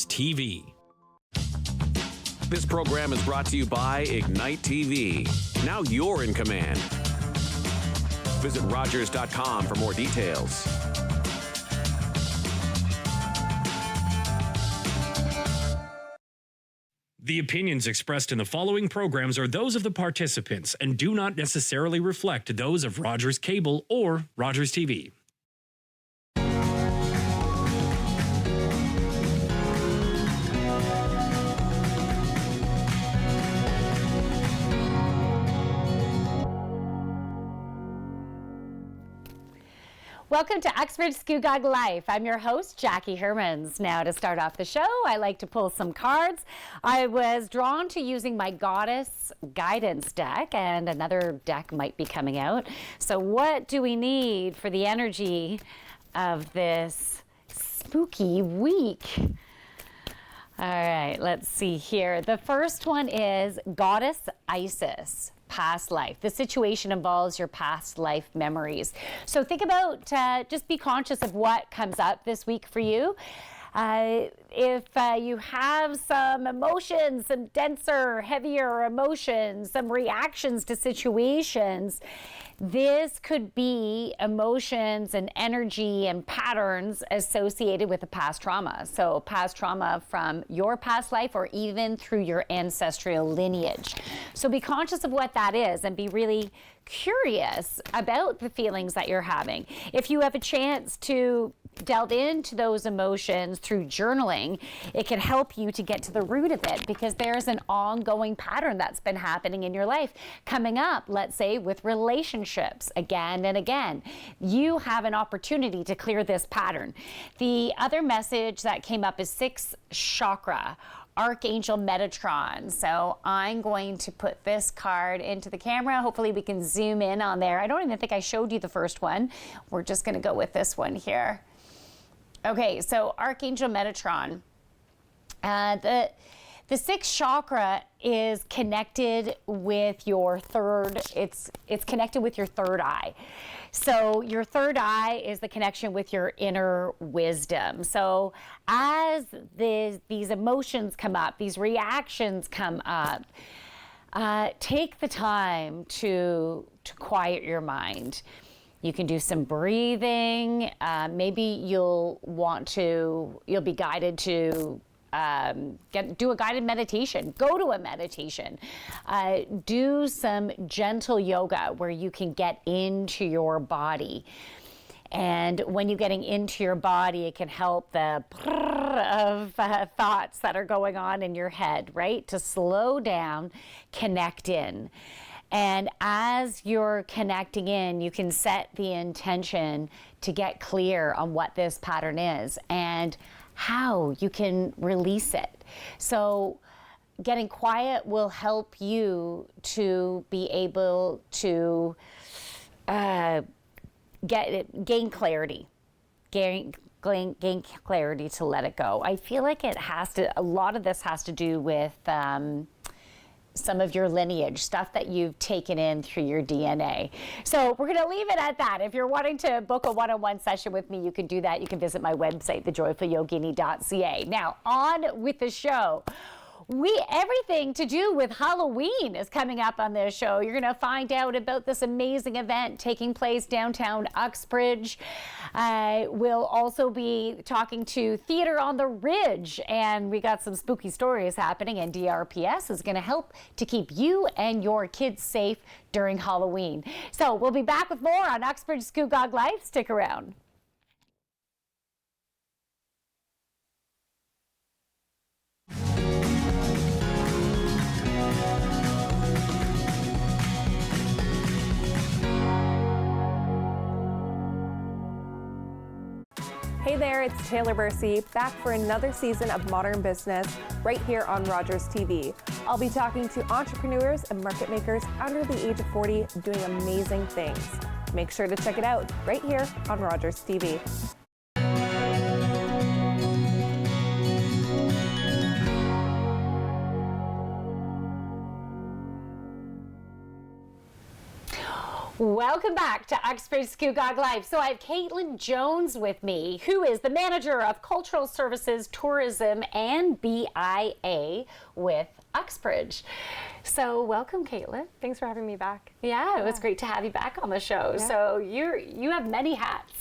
TV. This program is brought to you by Ignite TV. Now you're in command. Visit Rogers.com for more details. The opinions expressed in the following programs are those of the participants and do not necessarily reflect those of Rogers Cable or Rogers TV. Welcome to Uxbridge Scugog Life. I'm your host, Jackie Hermans. Now, to start off the show, I like to pull some cards. I was drawn to using my Goddess Guidance deck, and another deck might be coming out. So what do we need for the energy of this spooky week? All right, let's see here. The first one is Goddess Isis. Past life. The situation involves your past life memories. So think about, just be conscious of what comes up this week for you. If you have some emotions, some denser, heavier emotions, some reactions to situations, this could be emotions and energy and patterns associated with a past trauma. So past trauma from your past life or even through your ancestral lineage. So be conscious of what that is and be really curious about the feelings that you're having. If you have a chance to delve into those emotions through journaling, it can help you to get to the root of it, because there's an ongoing pattern that's been happening in your life coming up, let's say with relationships again and again. You have an opportunity to clear this pattern. The other message that came up is 6th chakra, Archangel Metatron. So I'm going to put this card into the camera. Hopefully we can zoom in on there. I don't even think I showed you the first one. We're just going to go with this one here. Okay, so Archangel Metatron. The 6th chakra is connected with your third, it's connected with your third eye. So your third eye is the connection with your inner wisdom. So as these emotions come up, these reactions come up, take the time to quiet your mind. You can do some breathing. Maybe you'll be guided to do a guided meditation, go to a meditation, do some gentle yoga where you can get into your body. And when you're getting into your body, it can help the of thoughts that are going on in your head, right? To slow down, connect in. And as you're connecting in, you can set the intention to get clear on what this pattern is and how you can release it. So getting quiet will help you to be able to gain clarity, gain clarity to let it go. I feel like a lot of this has to do with some of your lineage, stuff that you've taken in through your DNA. So we're going to leave it at that. If you're wanting to book a one-on-one session with me, you can do that. You can visit my website, thejoyfulyogini.ca. Now, on with the show. Everything to do with Halloween is coming up on this show. You're going to find out about this amazing event taking place downtown Uxbridge. We'll also be talking to Theatre on the Ridge, and we got some spooky stories happening, and DRPS is going to help to keep you and your kids safe during Halloween. So we'll be back with more on Uxbridge Scugog Life. Stick around. Hey there, it's Taylor Bursey, back for another season of Modern Business right here on Rogers TV. I'll be talking to entrepreneurs and market makers under the age of 40 doing amazing things. Make sure to check it out right here on Rogers TV. Welcome back to Uxbridge Scugog Life. So I have Caitlin Jones with me, who is the manager of Cultural Services, Tourism, and BIA with Uxbridge. So welcome, Caitlin. Thanks for having me back. Yeah, it was great to have you back on the show. Yeah. So you have many hats.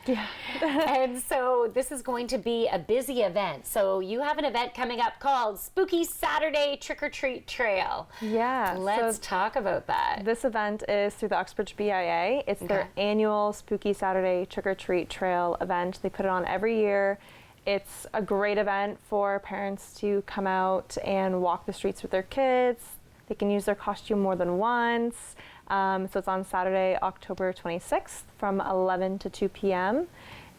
Yeah. And so this is going to be a busy event. So you have an event coming up called Spooky Saturday Trick or Treat Trail. Yeah. Let's talk about that. This event is through the Uxbridge BIA. It's their annual Spooky Saturday Trick or Treat Trail event. They put it on every year. It's a great event for parents to come out and walk the streets with their kids. They can use their costume more than once. So it's on Saturday, October 26th from 11 to 2 p.m.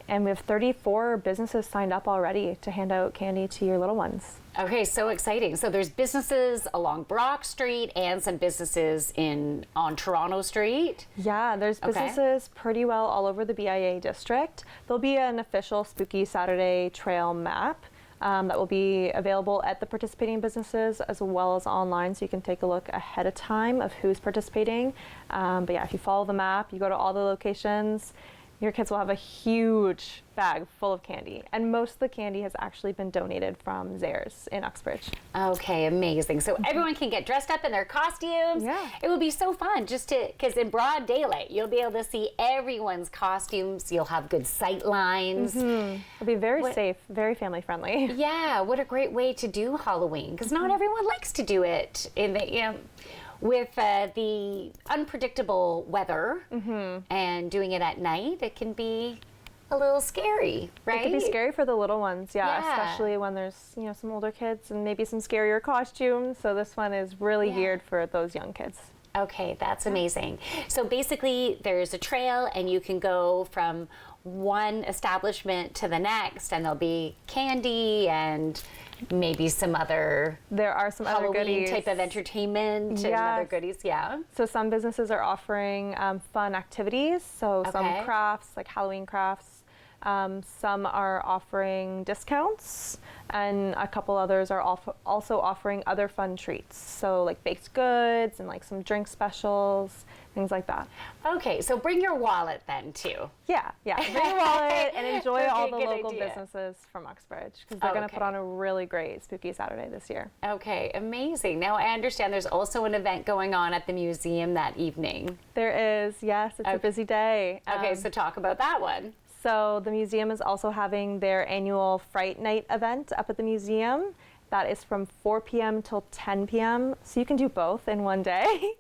And we have 34 businesses signed up already to hand out candy to your little ones. Okay, so exciting. So there's businesses along Brock Street and some businesses on Toronto Street. Yeah, there's businesses pretty well all over the BIA district. There'll be an official Spooky Saturday Trail map that will be available at the participating businesses as well as online, so you can take a look ahead of time of who's participating. But yeah, if you follow the map, you go to all the locations, your kids will have a huge bag full of candy. And most of the candy has actually been donated from Zares in Uxbridge. Okay, amazing. So everyone can get dressed up in their costumes. Yeah. It will be so fun because in broad daylight, you'll be able to see everyone's costumes. You'll have good sight lines. It'll be very safe, very family friendly. Yeah, what a great way to do Halloween, because not everyone likes to do it in the, with the unpredictable weather and doing it at night. It can be a little scary, right? It could be scary for the little ones, Yeah. especially when there's some older kids and maybe some scarier costumes. So this one is really geared for those young kids. Okay, that's amazing. So basically, there's a trail, and you can go from one establishment to the next, and there'll be candy and maybe some other There are some other Halloween goodies. type of entertainment and other Yes. goodies. Yeah. So some businesses are offering fun activities. So Okay. some crafts, like Halloween crafts. Some are offering discounts, and a couple others are also offering other fun treats. So like baked goods and like some drink specials, things like that. Okay, so bring your wallet then too. Yeah. Bring your wallet and enjoy Okay, all the good local idea. businesses from Uxbridge, because they're going to put on a really great Spooky Saturday this year. Okay, amazing. Now I understand there's also an event going on at the museum that evening. There is, yes, it's a busy day. Okay, so talk about that one. So the museum is also having their annual Fright Night event up at the museum. That is from 4 p.m. till 10 p.m. So you can do both in one day.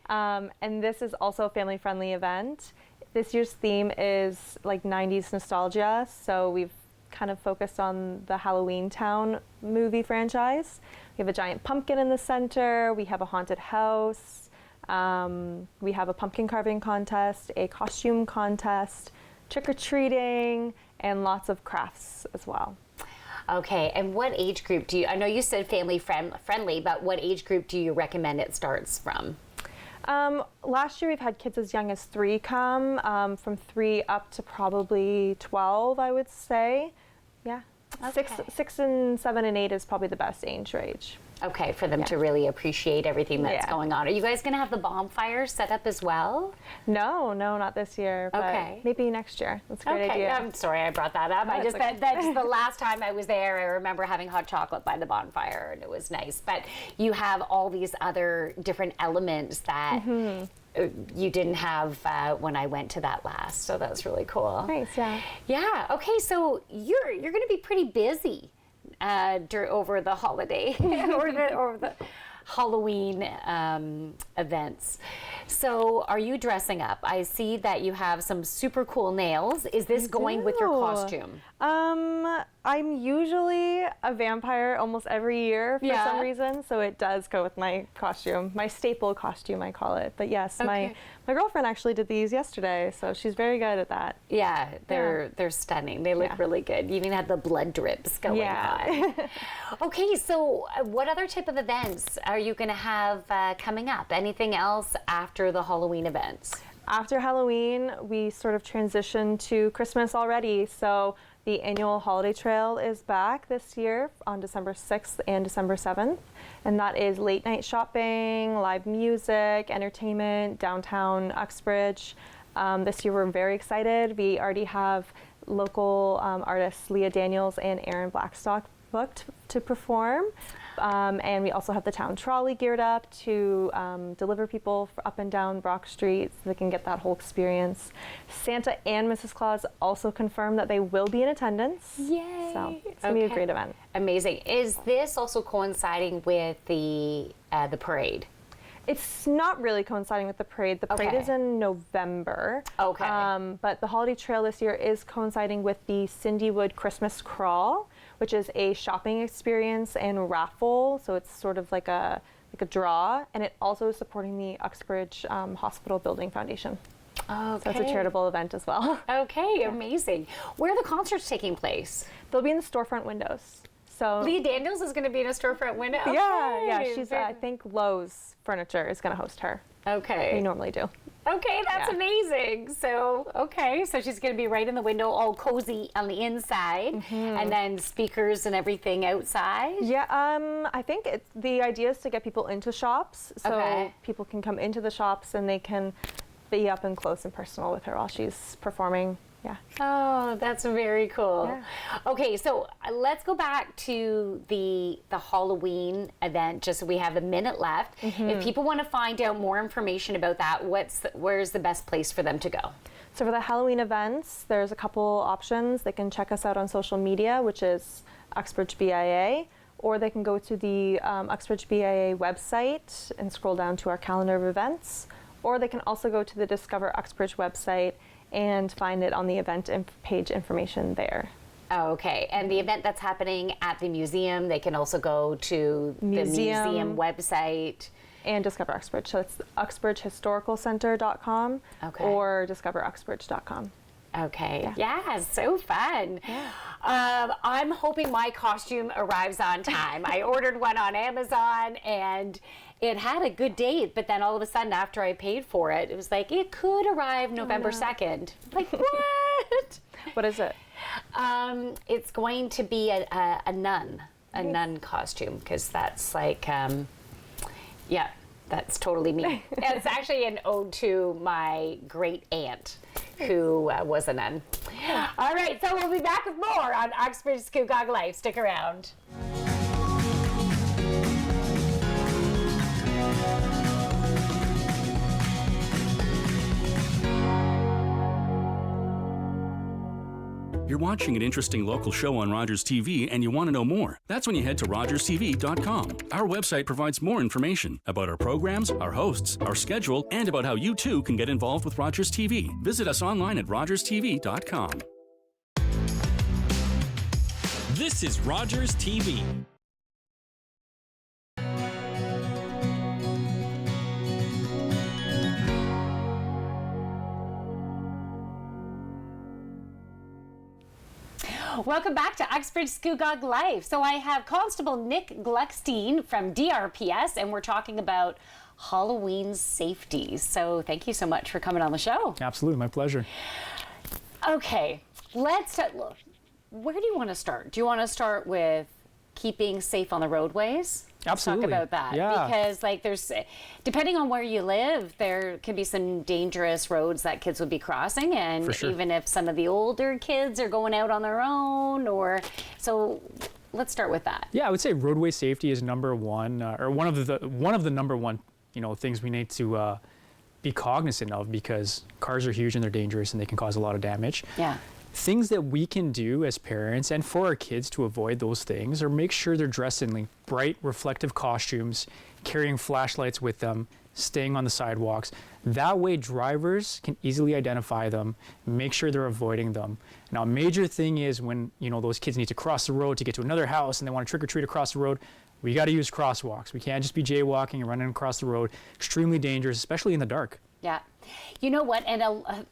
And this is also a family-friendly event. This year's theme is like 90s nostalgia. So we've kind of focused on the Halloween Town movie franchise. We have a giant pumpkin in the center. We have a haunted house. We have a pumpkin carving contest, a costume contest, trick-or-treating, and lots of crafts as well. Okay, and what age group I know you said family friendly, but what age group do you recommend it starts from? Last year we've had kids as young as 3 come, from 3 up to probably 12, I would say. Yeah. Okay. 6 and 7 and 8 is probably the best age range. Okay, for them to really appreciate everything that's going on. Are you guys going to have the bonfire set up as well? No, not this year, but maybe next year. That's a great idea. I'm sorry I brought that up. I just that's the last time I was there. I remember having hot chocolate by the bonfire, and it was nice. But you have all these other different elements that you didn't have when I went to that last, so that was really cool. Nice, yeah. Yeah. Okay, so you're going to be pretty busy over the holiday or the Halloween events. So are you dressing up? I see that you have some super cool nails. Is this going with your costume? I'm usually a vampire almost every year for some reason, so it does go with my costume, my staple costume, I call it. But yes, my girlfriend actually did these yesterday, so she's very good at that. Yeah, they're stunning. They look really good. You even have the blood drips going on. Okay, so what other type of events are you going to have coming up? Anything else after the Halloween events? After Halloween, we sort of transition to Christmas already. So The annual holiday trail is back this year on December 6th and December 7th. And that is late night shopping, live music, entertainment, downtown Uxbridge. This year we're very excited. We already have local artists Leah Daniels and Aaron Blackstock booked to perform. And we also have the town trolley geared up to deliver people up and down Brock Street so they can get that whole experience. Santa and Mrs. Claus also confirmed that they will be in attendance. Yay! So it's going to be a great event. Amazing. Is this also coinciding with the parade? It's not really coinciding with the parade. The parade is in November. Okay. But the holiday trail this year is coinciding with the Cindywood Christmas Crawl, which is a shopping experience and raffle. So it's sort of like a draw, and it also is supporting the Uxbridge Hospital Building Foundation. Okay. So it's a charitable event as well. Okay, amazing. Where are the concerts taking place? They'll be in the storefront windows. So Leah Daniels is going to be in a storefront window? yeah. She's I think Lowe's Furniture is going to host her. Okay. We normally do. Okay, that's amazing. So, so she's going to be right in the window, all cozy on the inside, and then speakers and everything outside? Yeah, I think the idea is to get people into shops, so people can come into the shops and they can be up and close and personal with her while she's performing. Yeah. Oh, that's very cool. Yeah. Okay, so let's go back to the Halloween event. Just so we have a minute left. If people want to find out more information about that, where's the best place for them to go? So for the Halloween events, there's a couple options. They can check us out on social media, which is Uxbridge BIA, or they can go to the Uxbridge BIA website and scroll down to our calendar of events, or they can also go to the Discover Uxbridge website and find it on the event page information there. Okay, and the event that's happening at the museum, they can also go to the museum website. And Discover Uxbridge, so it's uxbridgehistoricalcenter.com or discoveruxbridge.com. Okay, yeah, so fun. Yeah. I'm hoping my costume arrives on time. I ordered one on Amazon and it had a good date, but then all of a sudden after I paid for it, it was like, it could arrive November 2nd. Like, what? What is it? It's going to be a nun costume, because that's like, that's totally me. It's actually an ode to my great aunt, who was a nun. All right, so we'll be back with more on Uxbridge Scugog Life. Stick around. You're watching an interesting local show on Rogers TV and you want to know more. That's when you head to rogerstv.com. Our website provides more information about our programs, our hosts, our schedule, and about how you too can get involved with Rogers TV. Visit us online at rogerstv.com. This is Rogers TV. Welcome back to Uxbridge Scugog Life. So I have Constable Nick Gluckstein from DRPS, and we're talking about Halloween safety. So thank you so much for coming on the show. Absolutely, my pleasure. Okay, let's look. Where do you want to start? Do you want to start with keeping safe on the roadways? Absolutely. Let's talk about that. Yeah. Because there's, depending on where you live, there can be some dangerous roads that kids would be crossing. And For sure. even if some of the older kids are going out on their own, so let's start with that. Yeah, I would say roadway safety is number one, or one of the number one, things we need to be cognizant of, because cars are huge and they're dangerous and they can cause a lot of damage. Yeah. Things that we can do as parents and for our kids to avoid those things, or make sure they're dressed in bright, reflective costumes, carrying flashlights with them, staying on the sidewalks. That way drivers can easily identify them, make sure they're avoiding them. Now, a major thing is when, those kids need to cross the road to get to another house and they want to trick or treat across the road, we got to use crosswalks. We can't just be jaywalking and running across the road. Extremely dangerous, especially in the dark. Yeah. You know what? And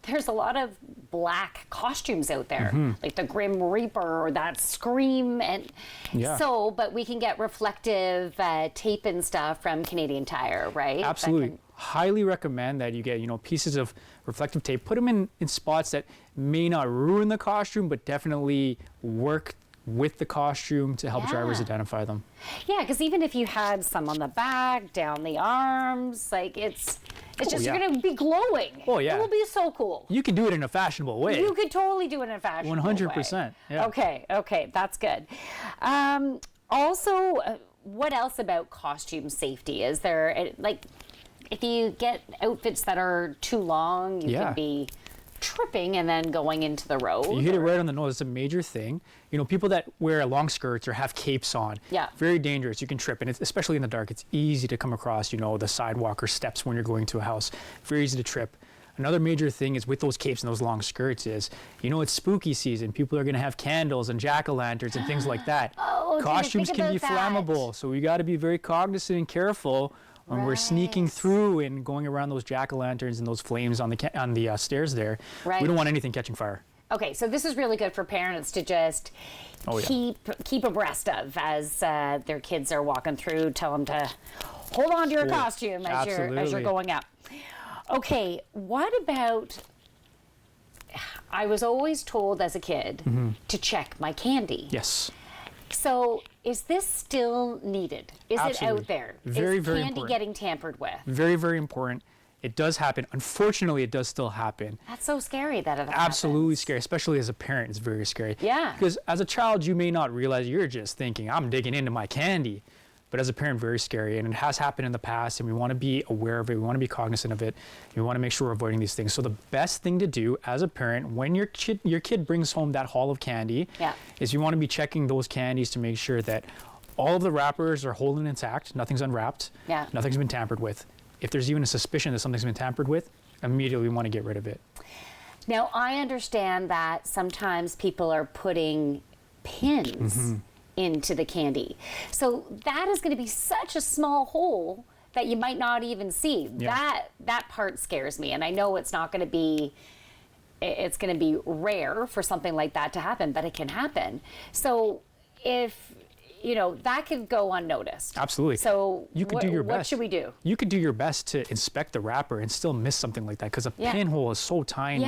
there's a lot of black costumes out there, like the Grim Reaper or that Scream. And but we can get reflective tape and stuff from Canadian Tire, right? Absolutely. Highly recommend that you get, pieces of reflective tape. Put them in spots that may not ruin the costume, but definitely work with the costume to help drivers identify them. Yeah, because even if you had some on the back, down the arms, like it's just you're going to be glowing. Oh, yeah. It will be so cool. You can do it in a fashionable way. You could totally do it in a fashionable way. 100%. Yeah. Okay, that's good. Also, what else about costume safety? Is there, like, if you get outfits that are too long, you could be tripping and then going into the road. You hit it right on the nose. It's a major thing. You know, people that wear long skirts or have capes on, very dangerous. You can trip, and it's, especially in the dark, it's easy to come across, you know, the sidewalk or steps when you're going to a house. Very easy to trip. Another major thing is with those capes and those long skirts is, you know, it's spooky season. People are going to have candles and jack-o'-lanterns and things like that. Costumes can be flammable, so we got to be very cognizant and careful when we're sneaking through and going around those jack-o'-lanterns and those flames on the stairs there. We don't want anything catching fire. Okay, so this is really good for parents to just keep abreast of as their kids are walking through. Tell them to hold on to your costume as you're going up. Okay, what about, I was always told as a kid to check my candy. Yes. So is this still needed? Is it out there? Very, is very candy important. getting tampered with? Very, very important. It does happen. Unfortunately, it does still happen. That's so scary that it happens. Absolutely scary, especially as a parent. It's very scary. Yeah. Because as a child, you may not realize you're just thinking, I'm digging into my candy. But as a parent, very scary. And it has happened in the past, and we want to be aware of it. We want to be cognizant of it. We want to make sure we're avoiding these things. So the best thing to do as a parent, when your kid brings home that haul of candy, is you want to be checking those candies to make sure that all of the wrappers are whole and intact. Nothing's unwrapped. Nothing's been tampered with. If there's even a suspicion that something's been tampered with, immediately we want to get rid of it. Now, I understand that sometimes people are putting pins into the candy. So that is going to be such a small hole that you might not even see. That part scares me, and I know it's not going to be, it's going to be rare for something like that to happen, but it can happen. So if, you know, that could go unnoticed. Absolutely. So you could do your best. What should we do? You could do your best to inspect the wrapper and still miss something like that, because a pinhole is so tiny.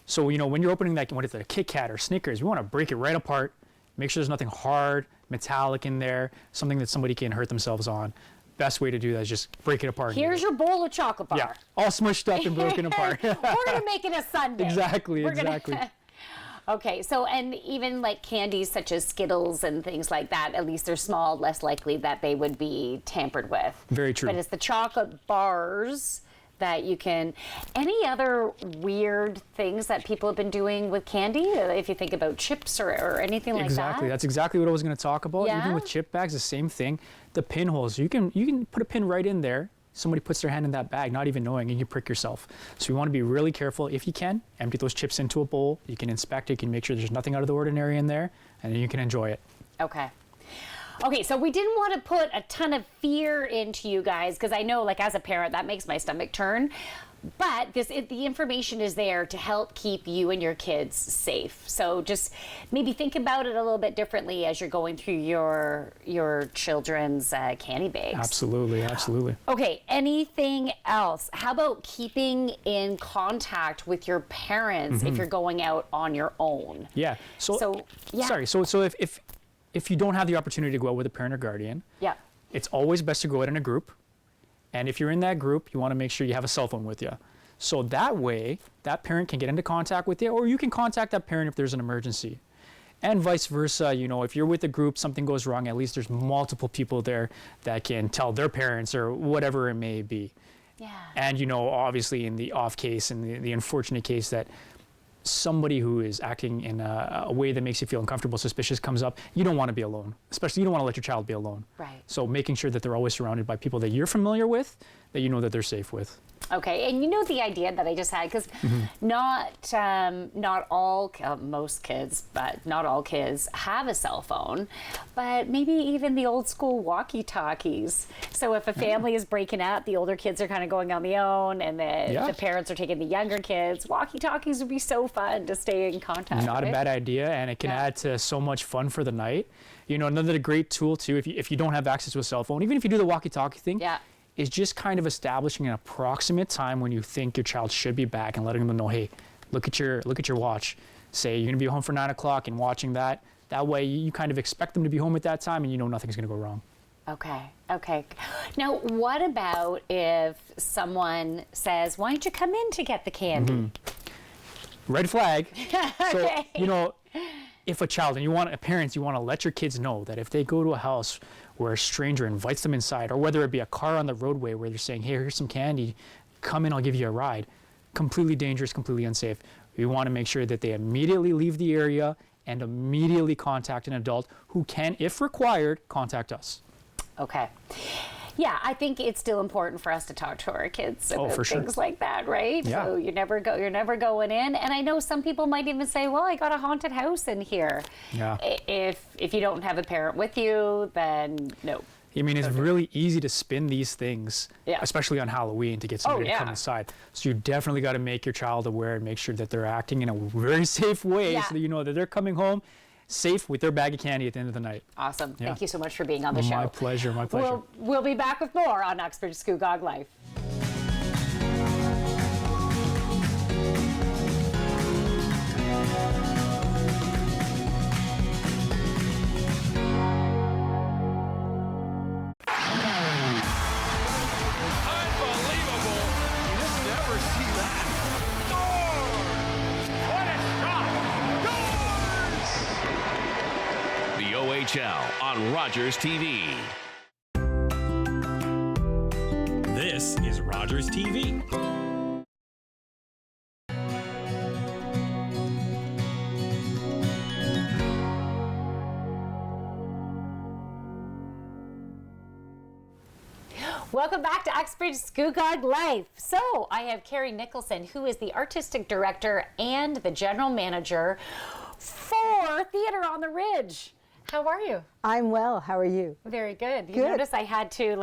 So, you know, when you're opening that, what is it, a Kit Kat or Snickers, we want to break it right apart. Make sure there's nothing hard, metallic in there, something that somebody can hurt themselves on. Best way to do that is just break it apart. Here's your bowl of chocolate bar. Yeah, all smushed up and broken apart. We're going to make it a sundae. Exactly. Okay, so, and even like candies such as Skittles and things like that, at least they're small, less likely that they would be tampered with. Very true. But it's the chocolate bars that you can. Any other weird things that people have been doing with candy? If you think about chips or anything like that? Exactly. That's exactly what I was going to talk about. Even with chip bags, the same thing. The pinholes, you can put a pin right in there. Somebody puts their hand in that bag, not even knowing, and you prick yourself. So you want to be really careful. If you can, empty those chips into a bowl. You can inspect it. You can make sure there's nothing out of the ordinary in there, and then you can enjoy it. Okay, so we didn't want to put a ton of fear into you guys, because I know, like, as a parent, that makes my stomach turn. But the information is there to help keep you and your kids safe. So just maybe think about it a little bit differently as you're going through your children's candy bags. Absolutely. Okay, anything else? How about keeping in contact with your parents if you're going out on your own? Yeah. So if you don't have the opportunity to go out with a parent or guardian, it's always best to go out in a group. And if you're in that group, you want to make sure you have a cell phone with you. So that way, that parent can get into contact with you, or you can contact that parent if there's an emergency. And vice versa, you know, if you're with a group, something goes wrong, at least there's multiple people there that can tell their parents or whatever it may be. And, you know, obviously in the off case and the unfortunate case that somebody who is acting in a way that makes you feel uncomfortable, suspicious comes up, you don't want to be alone. Especially, you don't want to let your child be alone. So making sure that they're always surrounded by people that you're familiar with, that you know that they're safe with. Okay, and you know the idea that I just had, because not all, most kids, but not all kids have a cell phone, but maybe even the old school walkie-talkies. So if a family is breaking up, the older kids are kind of going on their own, and the parents are taking the younger kids, walkie-talkies would be so fun to stay in contact. Not a bad idea, and it can add to so much fun for the night. You know, another great tool too, if you don't have access to a cell phone, even if you do the walkie-talkie thing, is just kind of establishing an approximate time when you think your child should be back and letting them know, hey, look at your watch. Say you're gonna be home for 9 o'clock and watching that. That way you kind of expect them to be home at that time and you know nothing's gonna go wrong. Okay. Now, what about if someone says, why don't you come in to get the candy? Red flag. Okay. So, if a child, and you want to let your kids know that if they go to a house where a stranger invites them inside, or whether it be a car on the roadway where they're saying, hey, here's some candy, come in, I'll give you a ride. Completely dangerous, completely unsafe. We want to make sure that they immediately leave the area and immediately contact an adult who can, if required, contact us. Okay. Yeah, I think it's still important for us to talk to our kids about for sure. things like that, right? Yeah. So you're never going in. And I know some people might even say, well, I got a haunted house in here. Yeah. If you don't have a parent with you, then no. I mean, it's really easy to spin these things, Yeah. especially on Halloween, to get somebody to come inside. So you definitely got to make your child aware and make sure that they're acting in a very safe way so that you know that they're coming home safe with their bag of candy at the end of the night. Awesome. Yeah. Thank you so much for being on the show. My pleasure, my pleasure. We'll be back with more on Uxbridge Scugog Life. OHL on Rogers TV. This is Rogers TV. Welcome back to Uxbridge Scugog Life. So I have Carrie Nicholson, who is the artistic director and the general manager for Theatre on the Ridge. How are you? I'm well. How are you? Very good. You notice I had to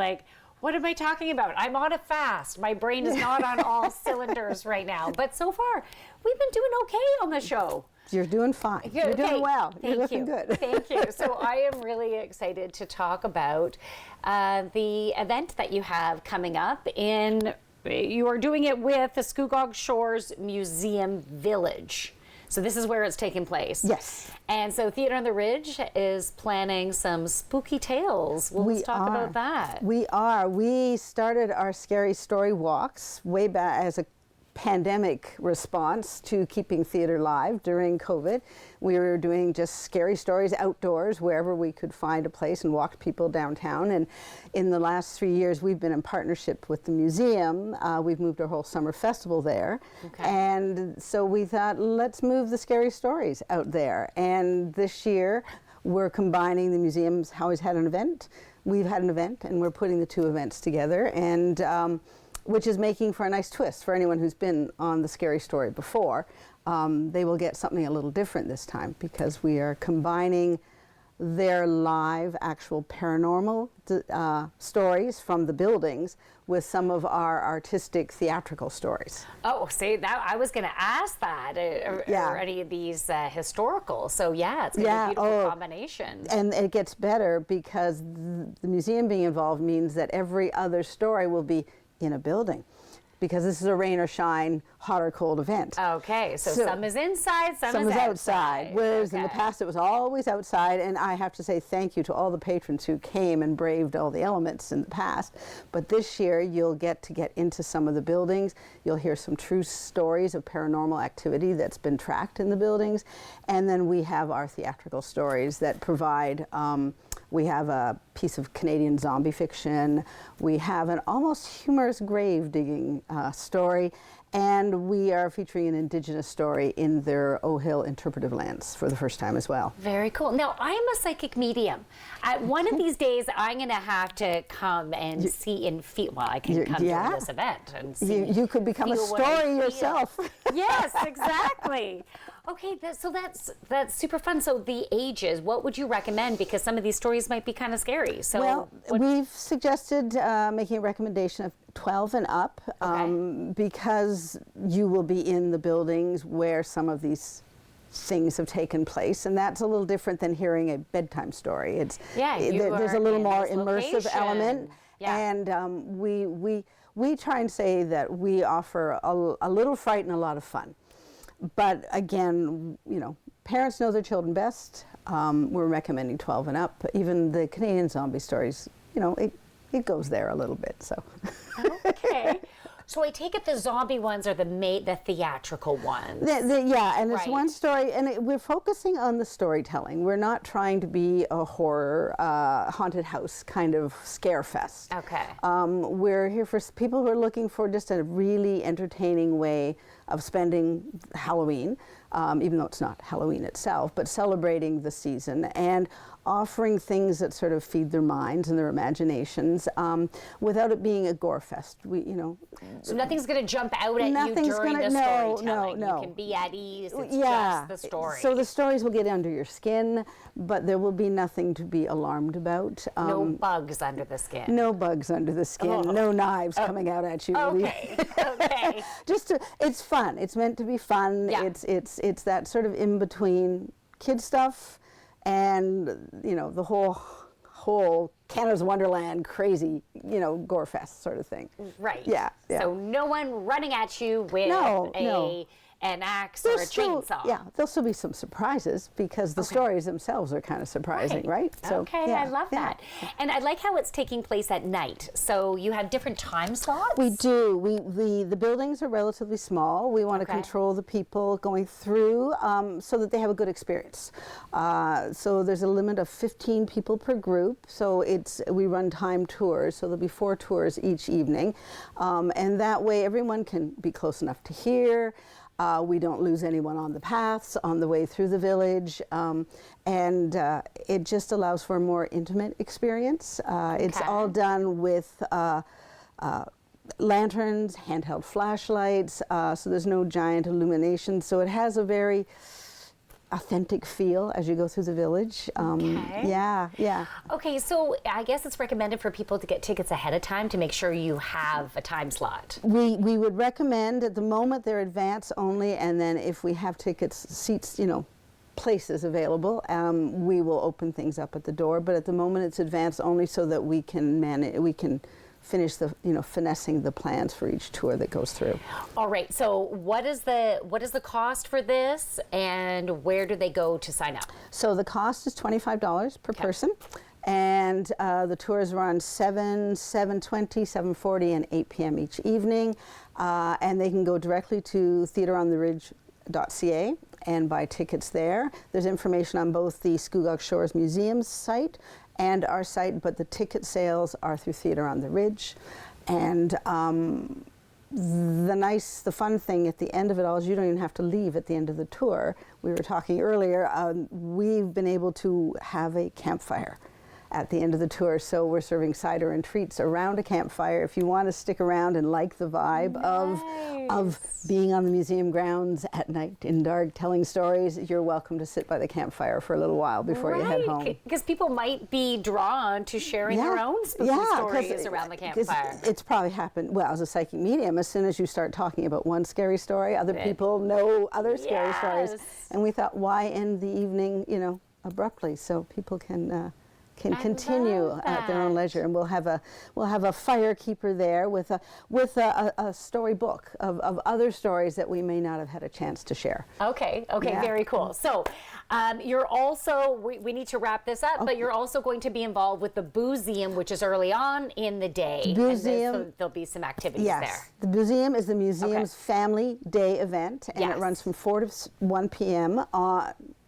what am I talking about? I'm on a fast. My brain is not on all cylinders right now. But so far, we've been doing okay on the show. You're doing fine. You're doing well. You're looking good. Thank you. So I am really excited to talk about the event that you have coming up you are doing it with the Scugog Shores Museum Village. So this is where it's taking place. Yes. And so Theatre on the Ridge is planning some spooky tales. Let's talk about that. We are. We started our scary story walks way back as a pandemic response to keeping theater live during COVID. We were doing just scary stories outdoors wherever we could find a place and walked people downtown. And in the last 3 years, we've been in partnership with the museum. We've moved our whole summer festival there. Okay. And so we thought, let's move the scary stories out there. And this year, we're combining the museum's always had an event. We've had an event, and we're putting the two events together. And which is making for a nice twist for anyone who's been on the scary story before. They will get something a little different this time because we are combining their live, actual paranormal stories from the buildings with some of our artistic theatrical stories. Oh, see, that I was going to ask that. Are any of these historical? So yeah, it's going to be a beautiful combination. And it gets better because the museum being involved means that every other story will be in a building, because this is a rain or shine, hot or cold event. Okay, so some is inside, some is outside. Whereas in the past it was always outside, and I have to say thank you to all the patrons who came and braved all the elements in the past. But this year you'll get into some of the buildings. You'll hear some true stories of paranormal activity that's been tracked in the buildings. And then we have our theatrical stories that provide we have a piece of Canadian zombie fiction. We have an almost humorous grave digging story. And we are featuring an Indigenous story in their O'Hill interpretive lands for the first time as well. Very cool. Now, I am a psychic medium. One of these days, I'm going to have to come and see and feel. Well, I can come to this event and see. You could become a story yourself. Yes, exactly. Okay, so that's super fun. So the ages, what would you recommend? Because some of these stories might be kind of scary. So well, we've suggested making a recommendation of 12 and up, because you will be in the buildings where some of these things have taken place, and that's a little different than hearing a bedtime story. There's a little more immersive element, and we try and say that we offer a little fright and a lot of fun. But again, parents know their children best. We're recommending 12 and up. Even the Canadian zombie stories, it goes there a little bit. So. Okay. So I take it the zombie ones are the theatrical ones. And it's one story, and we're focusing on the storytelling. We're not trying to be a horror, haunted house kind of scare fest. Okay. We're here for people who are looking for just a really entertaining way of spending Halloween, even though it's not Halloween itself, but celebrating the season and offering things that sort of feed their minds and their imaginations without it being a gore fest. So nothing's going to jump out at you during the storytelling. No. You can be at ease. It's just the story. So the stories will get under your skin, but there will be nothing to be alarmed about. No bugs under the skin. No bugs under the skin. No knives coming out at you. Okay. Okay. It's fun. It's meant to be fun. Yeah. It's that sort of in between kid stuff and the whole Canada's Wonderland crazy gore fest sort of thing. Right. Yeah. So no one running at you with an axe or a chainsaw. Yeah, there'll still be some surprises because the stories themselves are kind of surprising, right? So, I love that. And I like how it's taking place at night. So you have different time slots? We do. The buildings are relatively small. We want to control the people going through so that they have a good experience. So there's a limit of 15 people per group. So we run time tours. So there'll be 4 tours each evening. And that way everyone can be close enough to hear. We don't lose anyone on the paths on the way through the village, and it just allows for a more intimate experience. It's all done with lanterns, handheld flashlights, so there's no giant illumination, so it has a very authentic feel as you go through the village. Okay, so I guess it's recommended for people to get tickets ahead of time to make sure you have a time slot. We would recommend at the moment they're advance only, and then if we have seats, places available, we will open things up at the door. But at the moment it's advance only so that we can finish the finessing the plans for each tour that goes through. All right. So what is the cost for this, and where do they go to sign up? So the cost is $25 per person, and the tours run 7, 7:20, 7:40, and 8 p.m. each evening, and they can go directly to theaterontheridge.ca and buy tickets there. There's information on both the Scugog Shores Museum's site and our site, but the ticket sales are through Theatre on the Ridge. And the fun thing at the end of it all is you don't even have to leave at the end of the tour. We were talking earlier, we've been able to have a campfire at the end of the tour, so we're serving cider and treats around a campfire. If you want to stick around and like the vibe of being on the museum grounds at night in dark telling stories, you're welcome to sit by the campfire for a little while before you head home. Because people might be drawn to sharing their own spooky stories around the campfire. It's probably happened, well, as a psychic medium, as soon as you start talking about one scary story, other people know other scary stories. And we thought, why end the evening, abruptly, so people can continue at their own leisure, and we'll have a fire keeper there with a storybook of other stories that we may not have had a chance to share. Okay, very cool. So you're also, we need to wrap this up, but you're also going to be involved with the Boozeum, which is early on in the day. So there'll be some activities there. The Boozeum is the museum's family day event, and it runs from 4 to 1 p.m.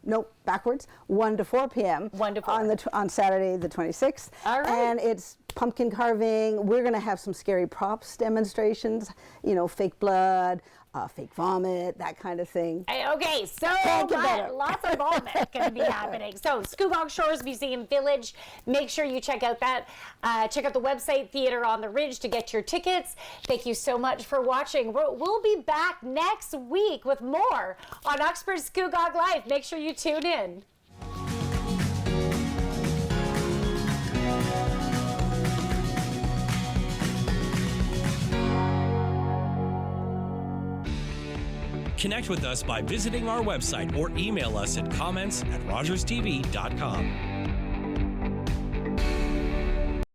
Nope, backwards. 1 to 4 p.m. 1 to 4. On Saturday the 26th. All right. And it's pumpkin carving. We're going to have some scary props demonstrations. Fake blood, fake vomit, that kind of thing. Okay, so lots of vomit going to be happening. So Scugog Shores Museum Village. Make sure you check out that. Check out the website Theatre on the Ridge to get your tickets. Thank you so much for watching. We'll be back next week with more on Uxbridge Scugog Life. Make sure you tune in. Connect with us by visiting our website or email us at comments@rogerstv.com.